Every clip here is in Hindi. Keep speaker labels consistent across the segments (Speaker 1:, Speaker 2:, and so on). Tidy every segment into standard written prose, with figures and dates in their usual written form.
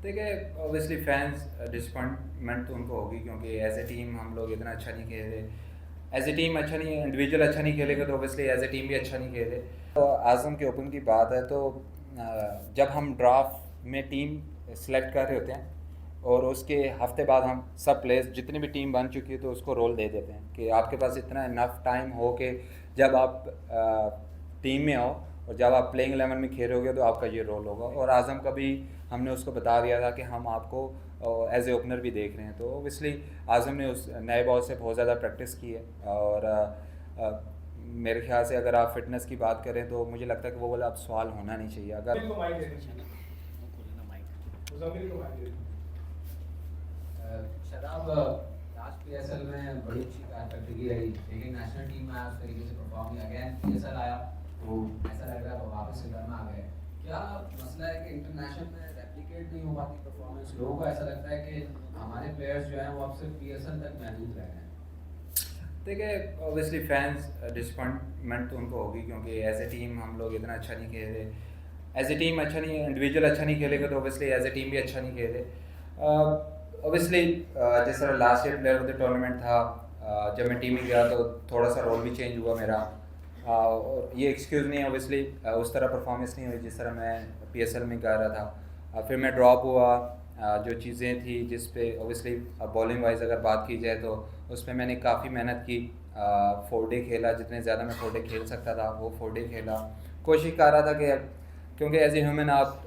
Speaker 1: देखिए, ऑब्वियसली फैंस डिसअपॉइंटमेंट तो उनको होगी, क्योंकि एज ए टीम हम लोग इतना अच्छा नहीं खेले। एज ए टीम अच्छा नहीं, इंडिविजुअल अच्छा नहीं खेलेगा तो ऑब्वियसली एज ए टीम भी अच्छा नहीं खेले। तो आज़म के ओपन की बात है तो जब हम ड्राफ्ट में टीम सेलेक्ट कर रहे होते हैं और उसके हफ्ते बाद हम सब प्लेयर्स जितनी भी टीम बन चुकी है तो उसको रोल दे देते हैं कि आपके पास इतना इनफ टाइम हो कि जब आप टीम में आओ और जब आप प्लेइंग 11 में खेलोगे तो आपका ये रोल होगा। और आज़म का भी हमने उसको बता दिया था कि हम आपको एज ए ओपनर भी देख रहे हैं। तो ओबियसली आज़म ने उस नए बॉल से बहुत ज़्यादा प्रैक्टिस की है। और मेरे ख्याल से अगर आप फिटनेस की बात करें तो मुझे लगता है कि वो वाला अब सवाल होना नहीं चाहिए। अगर
Speaker 2: शराब लास्ट पीएसएल में बड़ी अच्छी कारकर्दगी रही, लेकिन नेशनल टीम में आया उस तरीके से परफॉर्म नहीं, अगेन पीएसएल आया तो ऐसा लग रहा है वो वापस रिटर्न में आ गए। क्या मसला है कि इंटरनेशनल में रेप्लिकेट नहीं हो पाती परफॉर्मेंस? लोगों को ऐसा लगता है कि हमारे प्लेयर्स जो हैं वो अब सिर्फ पीएसएल तक महदूद रह गए हैं।
Speaker 1: देखिए, ऑब्वियसली फैंस डिसअपॉइंटमेंट तो उनको होगी, क्योंकि एज ए टीम हम लोग इतना अच्छा नहीं खेले। एज ए टीम अच्छा नहीं, इंडिविजुअल अच्छा नहीं खेलेगा तो ऑब्वियसली एज ए टीम भी अच्छा नहीं खेले। ऑब्वियसली जिस तरह last year player of the tournament था, जब मैं टीम में गया तो थोड़ा सा रोल भी चेंज हुआ मेरा। और ये एक्सक्यूज़ नहीं है, ऑब्वियसली उस तरह परफॉर्मेंस नहीं हुई जिस तरह मैं पीएसएल में कर रहा था। फिर मैं ड्रॉप हुआ। जो चीज़ें थी जिस पे ऑब्वियसली बॉलिंग वाइज अगर बात की जाए तो उस पर मैंने काफ़ी मेहनत की। 4 डे खेला, जितने ज़्यादा मैं 4 डे खेल सकता था वो 4 डे खेला। कोशिश कर रहा था कि क्योंकि एज ए ह्यूमन आप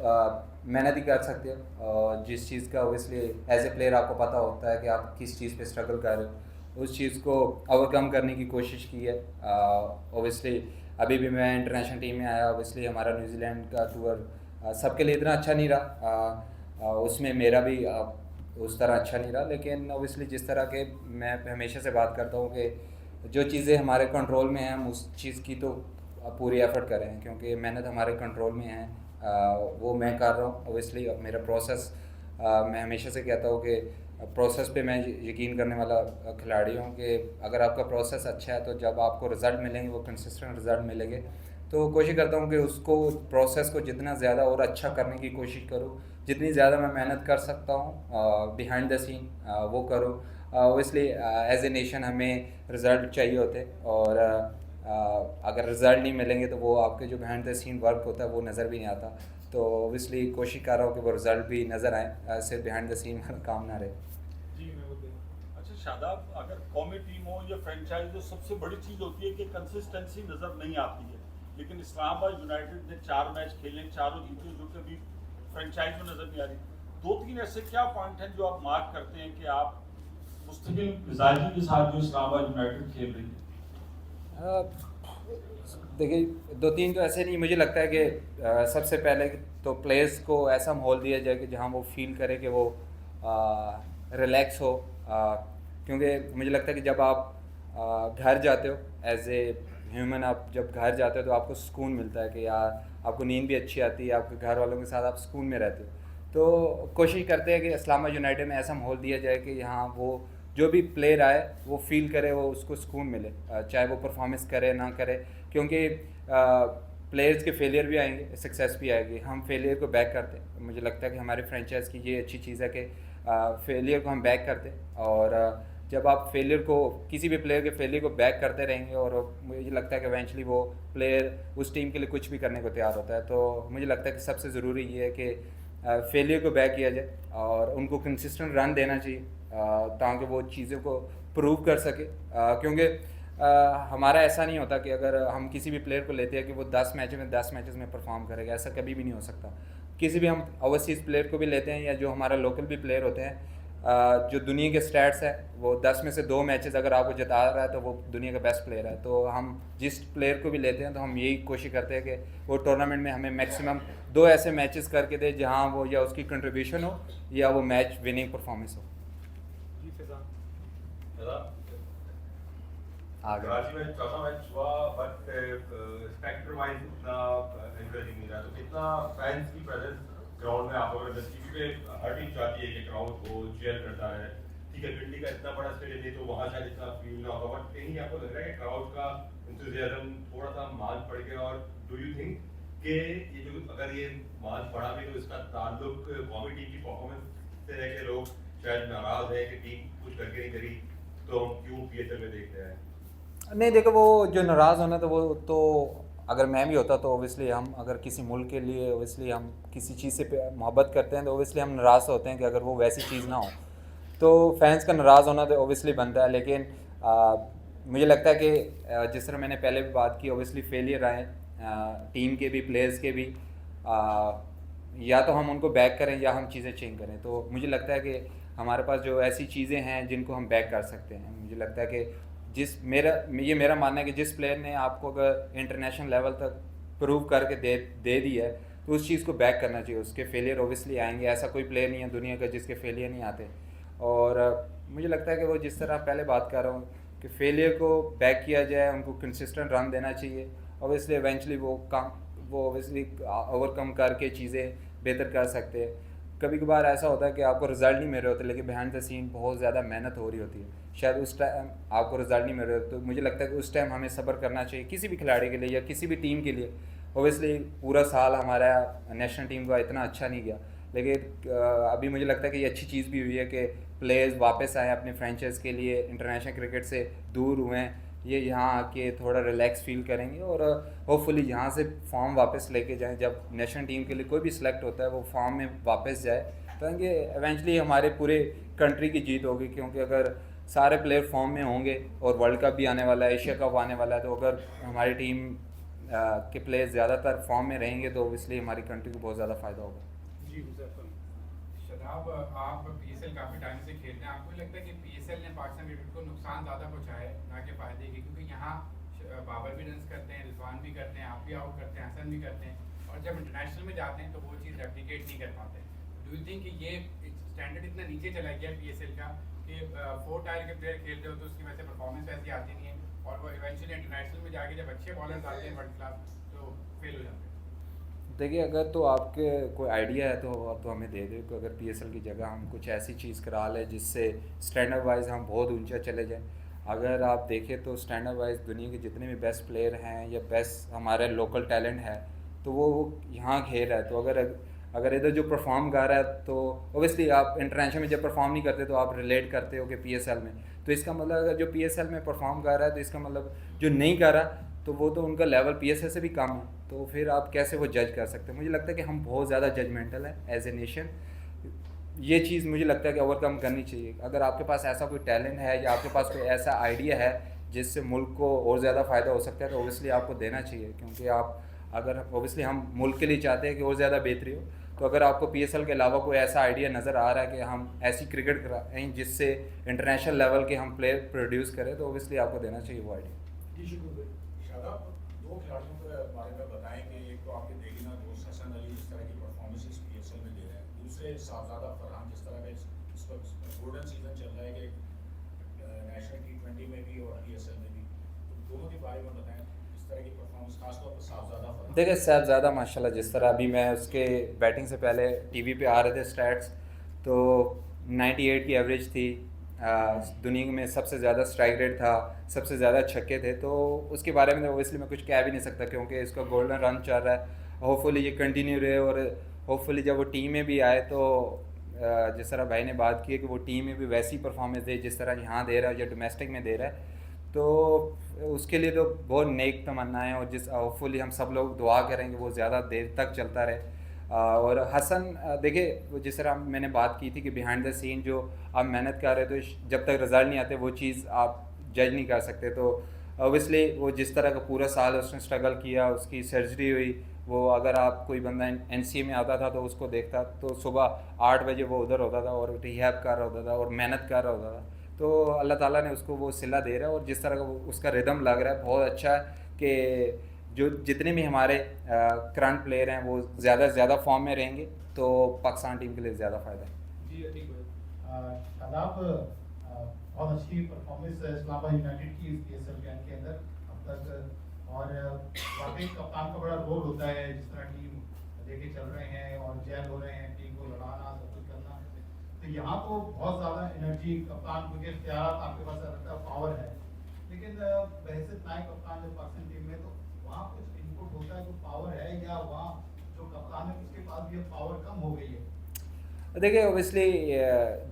Speaker 1: मेहनत ही कर सकते हो, और जिस चीज़ का ऑब्वियसली एज ए प्लेयर आपको पता होता है कि आप किस चीज़ पे स्ट्रगल कर रहे हो, उस चीज़ को ओवरकम करने की कोशिश की है। ऑब्वियसली अभी भी मैं इंटरनेशनल टीम में आया, ऑब्वियसली हमारा न्यूजीलैंड का टूर सबके लिए इतना अच्छा नहीं रहा। उसमें मेरा भी उस तरह अच्छा नहीं रहा, लेकिन ऑब्वियसली जिस तरह के मैं हमेशा से बात करता हूँ कि जो चीज़ें हमारे कंट्रोल में हैं हम उस चीज़ की तो पूरी एफर्ट करें, क्योंकि मेहनत हमारे कंट्रोल में है। वो मैं कर रहा हूँ ऑब्वियसली। मेरा प्रोसेस, मैं हमेशा से कहता हूँ कि प्रोसेस पे मैं यकीन करने वाला खिलाड़ी हूँ कि अगर आपका प्रोसेस अच्छा है तो जब आपको रिज़ल्ट मिलेंगे वो कंसिस्टेंट रिज़ल्ट मिलेंगे। तो कोशिश करता हूँ कि उसको प्रोसेस को जितना ज़्यादा और अच्छा करने की कोशिश करूँ, जितनी ज़्यादा मैं मेहनत कर सकता हूँ बिहाइंड द सीन वो करूँ। ओबियसली एज ए नेशन हमें रिज़ल्ट चाहिए होते, और अगर रिज़ल्ट नहीं मिलेंगे तो वो आपके जो बिहाइंड द सीन वर्क होता है वो नज़र भी नहीं आता। तो ओबियसली कोशिश कर रहा हूँ कि वो रिज़ल्ट भी नज़र आए, सिर्फ बिहाइंड द सीन वाला काम ना रहे।
Speaker 3: जी मैं वो देखूँ। अच्छा शादाब, अगर कौमी टीम हो या फ्रेंचाइज हो, सबसे बड़ी चीज़ होती है कि कंसिस्टेंसी नज़र नहीं आती है, लेकिन इस्लामाबाद यूनाइटेड ने 4 मैच खेले, चारों जीते, जो कभी फ्रेंचाइज में नज़र नहीं आ रही। 2-3 ऐसे क्या पॉइंट हैं जो आप मार्क करते हैं कि आप मुस्तकिल मिजाजी के साथ जो इस्लामाबाद यूनाइटेड खेल रही है?
Speaker 1: देखिए, 2-3 तो ऐसे नहीं, मुझे लगता है कि सबसे पहले तो प्लेयर्स को ऐसा माहौल दिया जाए कि जहाँ वो फील करे कि वो रिलैक्स हो। क्योंकि मुझे लगता है कि जब आप घर जाते हो एज ए ह्यूमन, आप जब घर जाते हो तो आपको सुकून मिलता है कि यार आपको नींद भी अच्छी आती है, आपके घर वालों के साथ आप सुकून में रहते हो। तो कोशिश करते हैं कि इस्लामाबाद यूनाइटेड में ऐसा माहौल दिया जाए कि यहाँ वो जो भी प्लेयर आए वो फील करे, वो उसको सुकून मिले, चाहे वो परफॉर्मेंस करे ना करे। क्योंकि प्लेयर्स के फेलियर भी आएंगे, सक्सेस भी आएगी, हम फेलियर को बैक करते हैं। मुझे लगता है कि हमारी फ्रेंचाइज की ये अच्छी चीज़ है कि फेलियर को हम बैक करते हैं। और जब आप फेलियर को, किसी भी प्लेयर के फेलियर को बैक करते रहेंगे, और मुझे लगता है कि इवेंचुअली वो प्लेयर उस टीम के लिए कुछ भी करने को तैयार होता है। तो मुझे लगता है कि सबसे ज़रूरी ये है कि फेलियर को बैक किया जाए और उनको कंसिस्टेंट रन देना चाहिए, ताकि वो चीज़ों को प्रूव कर सके। क्योंकि हमारा ऐसा नहीं होता कि अगर हम किसी भी प्लेयर को लेते हैं कि वो 10 मैचों में 10 मैचेस में परफॉर्म करेगा, ऐसा कभी भी नहीं हो सकता। किसी भी हम ओवरसीज़ प्लेयर को भी लेते हैं या जो हमारा लोकल भी प्लेयर होते हैं, जो दुनिया के स्टैट्स है वो 10 में से 2 मैचेस अगर आपको जिता रहा है तो वो दुनिया का बेस्ट प्लेयर है। तो हम जिस प्लेयर को भी लेते हैं तो हम यही कोशिश करते हैं कि वो टूर्नामेंट में हमें मैक्सिमम 2 ऐसे मैचेस करके दे जहां वो या उसकी कंट्रीब्यूशन हो या वो मैच विनिंग परफॉर्मेंस हो।
Speaker 3: जी फिजा।
Speaker 1: आगे
Speaker 4: कराची में चौथा मैच हुआ, बट स्पेक्टर वाइज उतना एनकरेजिंग नहीं रहा। तो कितना फैंस की प्रेजेंस ग्राउंड में आप लोगों ने, क्योंकि हर टीम चाहती है कि क्राउड को चीयर करता है, ठीक है पिंडी का इतना बड़ा स्टेडियम नहीं तो वहाँ शायद इतना फील ना होगा, बट कहीं आपको लग रहा है कि क्राउड का इंथुजियाज्म थोड़ा सा मान पड़ गया? और डू यू थिंक कि ये जो अगर ये मार्च बढ़ा भी तो इसका ताल्लुक कौमी टीम की परफॉर्मेंस से है कि लोग शायद नाराज है कि टीम कुछ करके नहीं करी तो हम क्यों पीएसएल में देख रहे हैं।
Speaker 1: नहीं देखो, वो जो नाराज़ होना तो वो तो अगर मैं भी होता तो ओबियसली हम अगर किसी मुल्क के लिए ओबियसली हम किसी चीज़ से मोहब्बत करते हैं तो ओबियसली हम नाराज़ होते हैं कि अगर वो वैसी चीज़ ना हो, तो फैंस का नाराज़ होना तो ओबियसली बनता है। लेकिन मुझे लगता है कि जिस तरह मैंने पहले भी बात की, ओबियसली फेलियर आए टीम के भी प्लेयर्स के भी, या तो हम उनको बैक करें या हम चीज़ें चेंज करें। तो मुझे लगता है कि हमारे पास जो ऐसी चीज़ें हैं जिनको हम बैक कर सकते हैं, मुझे लगता है कि ये मेरा मानना है कि जिस प्लेयर ने आपको अगर इंटरनेशनल लेवल तक प्रूव करके दे दिया है तो उस चीज़ को बैक करना चाहिए। उसके फेलियर ओबियसली आएंगे, ऐसा कोई प्लेयर नहीं है दुनिया का जिसके फेलियर नहीं आते। और मुझे लगता है कि वो जिस तरह पहले बात कर रहा हूँ कि फेलियर को बैक किया जाए, उनको कंसिस्टेंट रन देना चाहिए। ऑब्वियसली इवेंचुअली वो ऑब्वियसली ओवरकम करके चीज़ें बेहतर कर सकते हैं। कभी कभार ऐसा होता है कि आपको रिजल्ट नहीं मिल रहे होते, लेकिन बिहाइंड द सीन बहुत ज़्यादा मेहनत हो रही होती है, शायद उस टाइम आपको रिजल्ट नहीं मिल रहे होते। तो मुझे लगता है कि उस टाइम हमें सब्र करना चाहिए किसी भी खिलाड़ी के लिए या किसी भी टीम के लिए। ओबियसली पूरा साल हमारा नेशनल टीम का इतना अच्छा नहीं गया, लेकिन अभी मुझे लगता है कि ये अच्छी चीज़ भी हुई है कि प्लेयर्स वापस आए अपने फ्रेंचाइज के लिए, इंटरनेशनल क्रिकेट से दूर हुए हैं, ये यहाँ आके थोड़ा रिलैक्स फील करेंगे और होपफुली यहाँ से फॉर्म वापस लेके जाएं। जब नेशनल टीम के लिए कोई भी सिलेक्ट होता है वो फॉर्म में वापस जाए, ताकि एवेंचुअली हमारे पूरे कंट्री की जीत होगी। क्योंकि अगर सारे प्लेयर फॉर्म में होंगे और वर्ल्ड कप भी आने वाला है, एशिया कप आने वाला है, तो अगर हमारी टीम के प्लेयर ज़्यादातर फॉर्म में रहेंगे तो ओबियसली हमारी कंट्री को बहुत ज़्यादा फ़ायदा होगा।
Speaker 5: जी शदाब, आप पीएसएल काफ़ी टाइम से खेल रहे हैं, आपको लगता है कि पीएसएल ने पाकिस्तान क्रिकेट को नुकसान ज़्यादा पहुंचाया है ना कि फ़ायदे की? क्योंकि यहाँ बाबर भी रन करते हैं, रिजवान भी करते हैं, आप भी आउट करते हैं, हसन भी करते हैं, और जब इंटरनेशनल में जाते हैं तो वो चीज़ रेप्लिकेट नहीं कर पाते। डू यू थिंक कि ये स्टैंडर्ड इतना नीचे चला गया पीएसएल का कि 4 टायर के प्लेयर खेल रहे हो तो उसकी वजह से परफॉर्मेंस ऐसी आती नहीं है, और वो इवेंचुअली इंटरनेशनल में जाके जब अच्छे बॉलर्स आते हैं वर्ल्ड क्लास तो फेल हो जाते हैं?
Speaker 1: देखिए, अगर तो आपके कोई आइडिया है तो हमें दे दे कि अगर पीएसएल की जगह हम कुछ ऐसी चीज़ करा लें जिससे स्टैंडर्ड वाइज हम बहुत ऊंचा चले जाएं। अगर आप देखें तो स्टैंडर्ड वाइज दुनिया के जितने भी बेस्ट प्लेयर हैं या बेस्ट हमारे लोकल टैलेंट है तो वो यहाँ खेल रहा है। तो अगर इधर जो परफॉर्म कर रहा है तो ओबियसली आप इंटरनेशनल में जब परफॉर्म नहीं करते तो आप रिलेट करते हो कि पीएसएल में, तो इसका मतलब अगर जो पीएसएल में परफॉर्म कर रहा है तो इसका मतलब जो नहीं कर रहा तो वो तो उनका लेवल पीएसएल से भी कम है, तो फिर आप कैसे वो जज कर सकते हैं? मुझे लगता है कि हम बहुत ज़्यादा जजमेंटल है एज ए नेशन। ये चीज़ मुझे लगता है कि ओवरकम करनी चाहिए। अगर आपके पास ऐसा कोई टैलेंट है या आपके पास कोई ऐसा आइडिया है जिससे मुल्क को और ज़्यादा फ़ायदा हो सकता है तो ओबियसली आपको देना चाहिए। क्योंकि आप अगर ओबियसली हम मुल्क के लिए चाहते हैं कि और ज़्यादा बेहतरी हो, तो अगर आपको पीएसएल के अलावा कोई ऐसा आइडिया नज़र आ रहा है कि हम ऐसी क्रिकेट कराएं जिससे इंटरनेशनल लेवल के हम प्लेयर प्रोड्यूस करें तो ओबियसली आपको देना चाहिए वो आइडिया।
Speaker 6: शादाब, 2 खिलाड़ियों के बारे में बताएं कि एक तो आपके देगीना दोस्त हसन अली जिस तरह की परफॉर्मेंसेस पीएसएल में दे रहे हैं, दूसरे साहबजादा फरहान जिस तरह का इस वक्त गोल्डन सीजन चल रहा है कि नेशनल T20 में भी और पीएसएल में भी, तो दोनों के बारे में बताएं इस तरह की परफॉर्मेंस, खासतौर पर साहबजादा फरहान।
Speaker 1: देखिए, साहबजादा माशाल्लाह जिस तरह अभी मैं उसके बैटिंग से पहले टीवी पे आ रहे थे स्टैट्स, तो 98 की एवरेज थी, दुनिया में सबसे ज़्यादा स्ट्राइक रेट था, सबसे ज़्यादा छक्के थे। तो उसके बारे में ओबियसली मैं कुछ कह भी नहीं सकता क्योंकि इसका गोल्डन रन चल रहा है। होपफुली ये कंटिन्यू रहे और होपफुली जब वो टीम में भी आए तो जिस तरह भाई ने बात की है कि वो टीम में भी वैसी परफॉर्मेंस दे जिस तरह यहाँ दे रहा है या डोमेस्टिक में दे रहा है, तो उसके लिए तो बहुत नेक तमन्नाएं और जिस होपफुली हम सब लोग दुआ करेंगे वो ज़्यादा देर तक चलता रहे। और हसन देखिए जिस तरह मैंने बात की थी कि बिहाइंड द सीन जो आप मेहनत कर रहे हो तो जब तक रिज़ल्ट नहीं आते वो चीज़ आप जज नहीं कर सकते। तो ऑब्वियसली वो जिस तरह का पूरा साल उसने स्ट्रगल किया, उसकी सर्जरी हुई, वो अगर आप कोई बंदा एनसीए में आता था तो उसको देखता तो सुबह 8 बजे वो उधर होता था और रिहैब कर रहा होता था और मेहनत कर रहा होता था। तो अल्लाह ताला ने उसको वो सिला दे रहा है और जिस तरह का उसका रिदम लग रहा है बहुत अच्छा है कि जो जितने भी हमारे करंट प्लेयर हैं वो ज़्यादा से ज़्यादा फॉर्म में रहेंगे तो पाकिस्तान टीम के लिए ज़्यादा फ़ायदा है।
Speaker 5: जी ठीक है।
Speaker 7: शादाब, बहुत अच्छी परफॉर्मेंस इस्लामाबाद यूनाइटेड की इस पीएसएल के अंदर अब तक, और वाकई कप्तान का बड़ा रोल होता है जिस तरह टीम लेके चल रहे हैं और जैल हो रहे हैं, टीम को लड़ाना सब कुछ करना। तो यहाँ तो बहुत ज़्यादा एनर्जी कप्तान क्योंकि इख्तियार आपके पास पावर है, लेकिन बहसियत नायक कप्तान जब पाकिस्तान टीम में तो वहाँ कुछ इनपुट होता है, जो पावर है, या वहाँ जो कप्तान है उसके पास भी अब पावर कम हो गई है?
Speaker 1: देखिए ओबियसली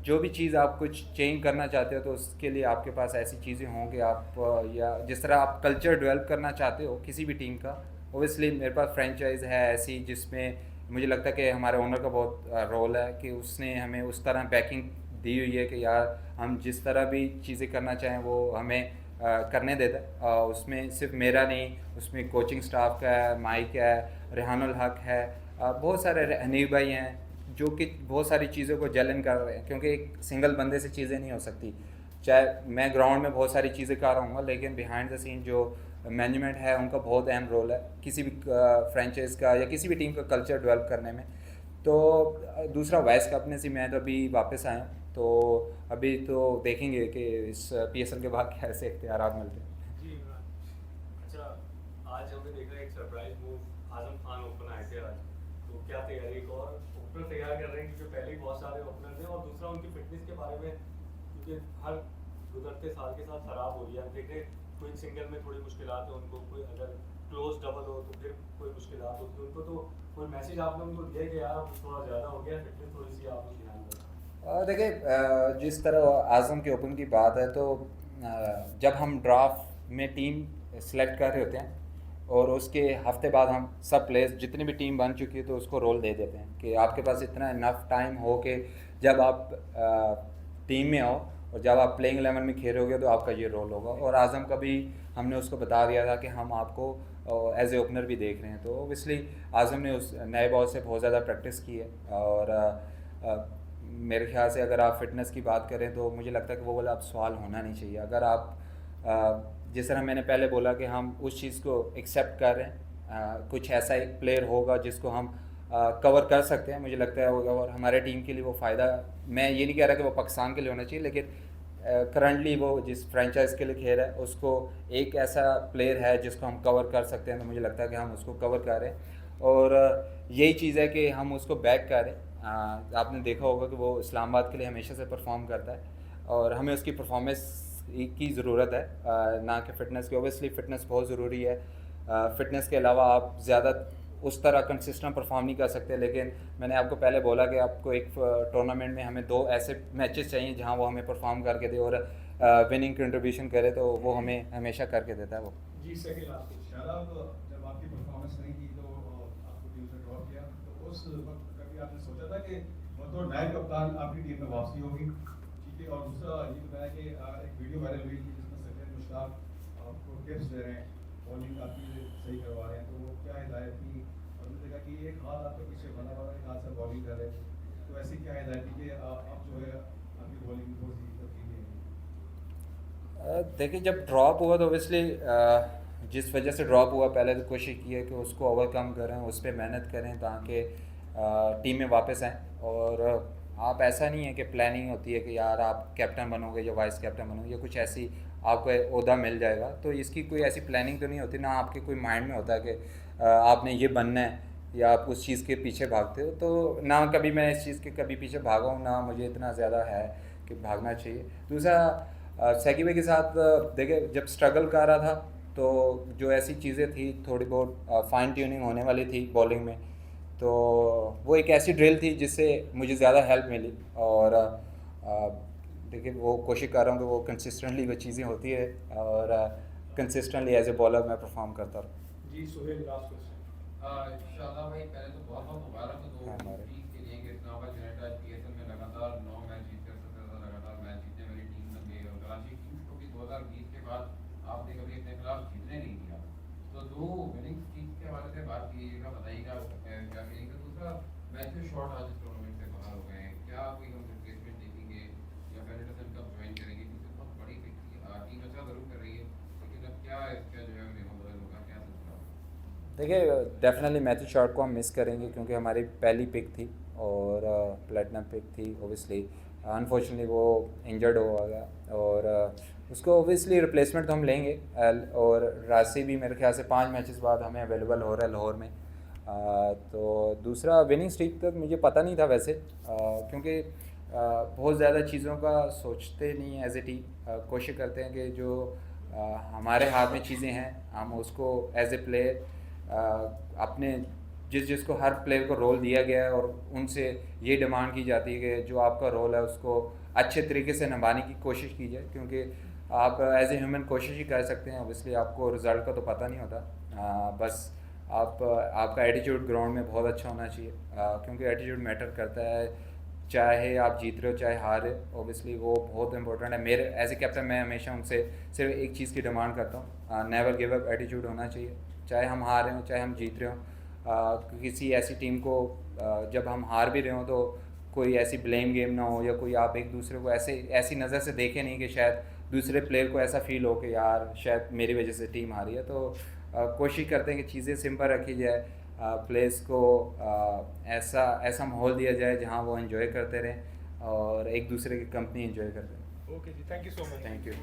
Speaker 1: जो भी चीज़ आप कुछ चेंज करना चाहते हो तो उसके लिए आपके पास ऐसी चीज़ें हों कि आप या जिस तरह आप कल्चर डेवलप करना चाहते हो किसी भी टीम का, ओबियसली मेरे पास फ्रेंचाइज है ऐसी जिसमें मुझे लगता है कि हमारे ओनर का बहुत रोल है कि उसने हमें उस तरह बैकिंग दी हुई है कि यार हम जिस तरह भी चीज़ें करना चाहें वो हमें करने देता है। उसमें सिर्फ मेरा नहीं, उसमें कोचिंग स्टाफ का है, माइक है, रेहानुल हक है, बहुत सारे हनीफ भाई हैं जो कि बहुत सारी चीज़ों को जलन कर रहे हैं, क्योंकि एक सिंगल बंदे से चीज़ें नहीं हो सकती। चाहे मैं ग्राउंड में बहुत सारी चीज़ें कर रहा हूँ लेकिन बिहाइंड द सीन जो मैनेजमेंट है उनका बहुत अहम रोल है किसी भी फ्रेंचाइज का या किसी भी टीम का कल्चर डेवलप करने में। तो दूसरा वाइस कैप्टनसी मैं तो अभी वापस आया हूँ, तो अभी तो देखेंगे कि इस PSL के बाद कैसे इख्तियारात मिलते हैं।
Speaker 8: जी इमरान, अच्छा आज हमने देखा एक surprise move Azam Khan open आए थे आज, तो क्या तैयारी, एक और ओपनर तैयार कर रहे हैं क्योंकि पहले ही बहुत सारे ओपनर थे, और दूसरा उनकी फिटनेस के बारे में क्योंकि हर गुजरते साल के साथ खराब हो रही है। हम देख रहे हैं कोई सिंगल में थोड़ी मुश्किलात है उनको, कोई अगर क्लोज डबल हो तो फिर कोई मुश्किलात होती है उनको, तो कोई मैसेज आपने उनको दिया कि यार अब थोड़ा ज़्यादा हो गया, फिटनेस थोड़ी सी आप लोग ध्यान दें?
Speaker 1: देखिए जिस तरह आज़म के ओपन की बात है तो जब हम ड्राफ्ट में टीम सेलेक्ट कर रहे होते हैं और उसके हफ्ते बाद हम सब प्लेयर्स जितनी भी टीम बन चुकी है तो उसको रोल दे देते हैं कि आपके पास इतना इनफ टाइम हो कि जब आप टीम में आओ और जब आप प्लेइंग 11 में खेलोगे तो आपका ये रोल होगा। और आज़म का भी हमने उसको बता दिया था कि हम आपको एज ए ओपनर भी देख रहे हैं, तो ओबियसली आज़म ने उस नए बॉल से बहुत ज़्यादा प्रैक्टिस की है। और मेरे ख्याल से अगर आप फिटनेस की बात करें तो मुझे लगता है कि वो वाला अब सवाल होना नहीं चाहिए। अगर आप जिस तरह मैंने पहले बोला कि हम उस चीज़ को एक्सेप्ट कर रहे हैं, कुछ ऐसा एक प्लेयर होगा जिसको हम कवर कर सकते हैं, मुझे लगता है होगा और हमारे टीम के लिए वो फ़ायदा, मैं ये नहीं कह रहा कि वो पाकिस्तान के लिए होना चाहिए, लेकिन करंटली वो जिस फ्रेंचाइज के लिए खेल रहा है उसको एक ऐसा प्लेयर है जिसको हम कवर कर सकते हैं, तो मुझे लगता है कि हम उसको कवर कर रहे हैं। और यही चीज़ है कि हम उसको बैक कर रहे हैं। आपने देखा होगा कि वो इस्लामाबाद के लिए हमेशा से परफॉर्म करता है और हमें उसकी परफॉर्मेंस की ज़रूरत है, ना कि फ़िटनेस की। ओबियसली फ़िटनेस बहुत ज़रूरी है, फ़िटनेस के अलावा आप ज़्यादा उस तरह कंसिस्टेंट परफॉर्म नहीं कर सकते। लेकिन मैंने आपको पहले बोला कि आपको एक टूर्नामेंट में हमें 2 ऐसे मैचेस चाहिए जहां वो हमें परफॉर्म करके दे और विनिंग कंट्रीब्यूशन करे, तो वो हमें हमेशा करके देता है वो।
Speaker 9: जी सही लास्ट शादाब, जब आपकी परफॉर्मेंस नहीं की तो आपको टीम से ड्रॉप किया, तो उस वक्त कभी आपने सोचा था कि मतलब नायब कप्तान आपकी टीम में वापसी होगी? ठीक है, और दूसरा ये बताया कि एक वीडियो वायरल हुई थी जिसमें सचिन मुश्ताक आपको टिप्स दे रहे हैं, बॉलिंग काफ़ी सही करवा रहे हैं, तो वो क्या हिदायत थी? और मैंने देखा कि एक हाथ आपके पीछे बना हुआ है, एक हाथ से बॉलिंग कर रहे हैं, तो ऐसी क्या हिदायत थी कि आप जो है आपकी बॉलिंग थोड़ी सी तब्दीली है?
Speaker 1: देखिए जब ड्रॉप हुआ तो ओबियसली जिस वजह से ड्रॉप हुआ पहले तो कोशिश की है कि उसको ओवरकम करें, उस पर मेहनत करें ताकि टीम में वापस आएँ। और आप ऐसा नहीं है कि प्लानिंग होती है कि यार आप कैप्टन बनोगे या वाइस कैप्टन बनोगे या कुछ ऐसी आपको ओहदा मिल जाएगा, तो इसकी कोई ऐसी प्लानिंग तो नहीं होती, ना आपके कोई माइंड में होता है कि आपने ये बनना है या आप उस चीज़ के पीछे भागते हो। तो ना कभी मैं इस चीज़ के कभी पीछे भागा हूँ, ना मुझे इतना ज़्यादा है कि भागना चाहिए। दूसरा सैकी भाई के साथ देखिए जब स्ट्रगल कर रहा था तो जो ऐसी चीज़ें थी थोड़ी बहुत फाइन ट्यूनिंग होने वाली थी बॉलिंग में, तो वो एक ऐसी ड्रिल थी जिससे मुझे ज़्यादा हेल्प मिली। और देखिए वो कोशिश कर रहा हूँ कि वो कंसिस्टेंटली वो चीज़ें होती है और कंसिस्टेंटली एज ए बॉलर मैं परफॉर्म करता रहूँ।
Speaker 9: जी सुहेल लास्ट क्वेश्चन।
Speaker 2: शादाब भाई पहले तो बहुत बहुत मुबारक हो
Speaker 1: हाँ, मुबारक।
Speaker 2: टीम के लिए कि इस्लामाबाद यूनाइटेड PSL में लगातार 9 मैच जीतकर सबसे ज़्यादा लगातार मैच जीतने वाली टीम बन गई, और कराची किंग्स को भी 2020 के बाद आपने कभी अपने खिलाफ जीतने नहीं दिया। तो 2 विनिंग स्ट्रीक के हवाले से बात कीजिएगा, बताइएगा क्या कहेंगे? दूसरा मैथ्यू शॉट आज इस टूर्नामेंट से बाहर हो गए हैं, क्या कोई हम रिप्लेसमेंट देखेंगे या फेडरेशन कब ज्वाइन करेंगे? क्योंकि बहुत बड़ी टीम अच्छा ज़रूर कर रही है, लेकिन अब क्या इसका जो है नियम बदल होगा, क्या सोच रहा है?
Speaker 1: देखिए डेफिनेटली मैथ्यू शॉट को हम मिस करेंगे क्योंकि हमारी पहली पिक थी और प्लेटिनम पिक थी। ओबियसली अनफॉर्चुनेटली वो इंजर्ड हो गया और उसको ओबियसली रिप्लेसमेंट तो हम लेंगे। और राशि भी मेरे ख्याल से 5 मैचेस बाद हमें अवेलेबल हो रहा है लाहौर में। तो दूसरा विनिंग स्ट्रीक तक मुझे पता नहीं था वैसे, क्योंकि बहुत ज़्यादा चीज़ों का सोचते नहीं है एज ए टीम। कोशिश करते हैं कि जो हमारे हाथ में चीज़ें हैं हम उसको एज ए प्लेयर अपने जिसको हर प्लेयर को रोल दिया गया है और उनसे ये डिमांड की जाती है कि जो आपका रोल है उसको अच्छे तरीके से निभाने की कोशिश कीजिए, क्योंकि आप एज ए ह्यूमन कोशिश ही कर सकते हैं, ऑब्वियसली आपको रिज़ल्ट का तो पता नहीं होता। बस आपका एटीट्यूड ग्राउंड में बहुत अच्छा होना चाहिए, क्योंकि एटीट्यूड मैटर करता है, चाहे आप जीत रहे हो चाहे हार रहे हो, ऑब्वियसली वो बहुत इंपॉर्टेंट है। मेरे एज ए कैप्टन मैं हमेशा उनसे सिर्फ एक चीज़ की डिमांड करता हूँ, नेवर गिव अप एटीट्यूड होना चाहिए, चाहे हम हार रहे हो चाहे हम जीत रहे हो। किसी ऐसी टीम को जब हम हार भी रहे हो तो कोई ऐसी ब्लेम गेम ना हो, या कोई आप एक दूसरे को ऐसी नज़र से देखें नहीं कि शायद दूसरे प्लेयर को ऐसा फील हो कि यार शायद मेरी वजह से टीम हारी है। तो कोशिश करते हैं कि चीज़ें सिंपल रखी जाए, प्लेयर्स को ऐसा माहौल दिया जाए जहां वो एंजॉय करते रहें और एक दूसरे की कंपनी एंजॉय करते रहें।
Speaker 10: ओके जी, thank you so much.
Speaker 1: Thank you.